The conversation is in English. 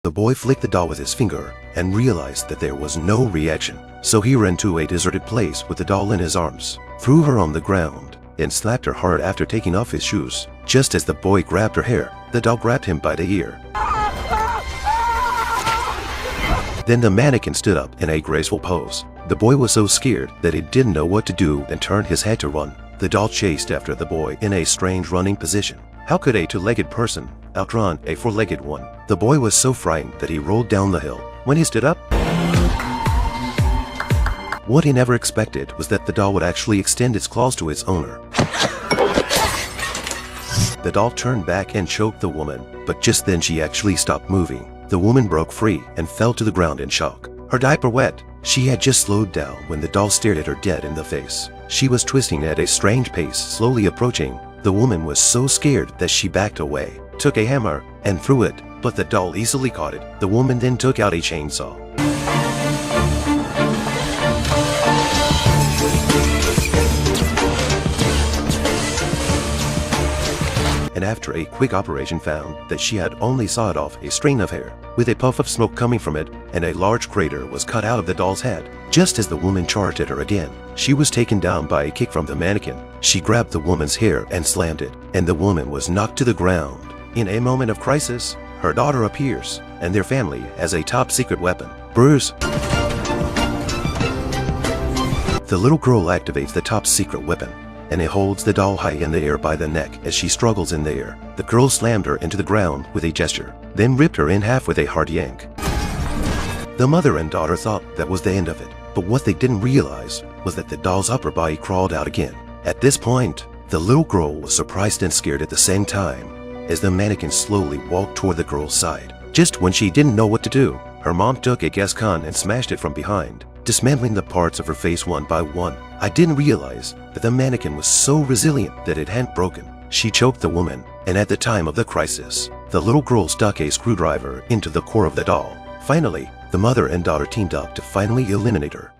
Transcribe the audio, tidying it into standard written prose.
The boy flicked the doll with his finger and realized that there was no reaction. So he ran to a deserted place with the doll in his arms, threw her on the ground, and slapped her hard after taking off his shoes. Just as the boy grabbed her hair, the doll grabbed him by the ear. Then the mannequin stood up in a graceful pose. The boy was so scared that he didn't know what to do and turned his head to run. The doll chased after the boy in a strange running position. How could a two-legged person outrun a four-legged one? The boy was so frightened that he rolled down the hill. When he stood up, what he never expected was that the doll would actually extend its claws to its owner. The doll turned back and choked the woman, but just then she actually stopped moving. The woman broke free and fell to the ground in shock. Her diaper wet. She had just slowed down when the doll stared at her dead in the face. She was twisting at a strange pace, slowly approaching. The woman was so scared that she backed away, took a hammer, and threw it, but the doll easily caught it. The woman then took out a chainsaw. And after a quick operation found that she had only sawed off a strand of hair, with a puff of smoke coming from it, and a large crater was cut out of the doll's head. Just as the woman charged at her again, she was taken down by a kick from the mannequin. She grabbed the woman's hair and slammed it, and the woman was knocked to the ground. In a moment of crisis, her daughter appears, and their family has a top-secret weapon. Bruce. The little girl activates the top-secret weapon, and it holds the doll high in the air by the neck as she struggles in the air. The girl slammed her into the ground with a gesture, then ripped her in half with a hard yank. The mother and daughter thought that was the end of it, but what they didn't realize was that the doll's upper body crawled out again. At this point, the little girl was surprised and scared at the same time as the mannequin slowly walked toward the girl's side. Just when she didn't know what to do, her mom took a gas gun and smashed it from behind, dismantling the parts of her face one by one. I didn't realize that the mannequin was so resilient that it hadn't broken. She choked the woman, and at the time of the crisis, the little girl stuck a screwdriver into the core of the doll. Finally, the mother and daughter teamed up to finally eliminate her.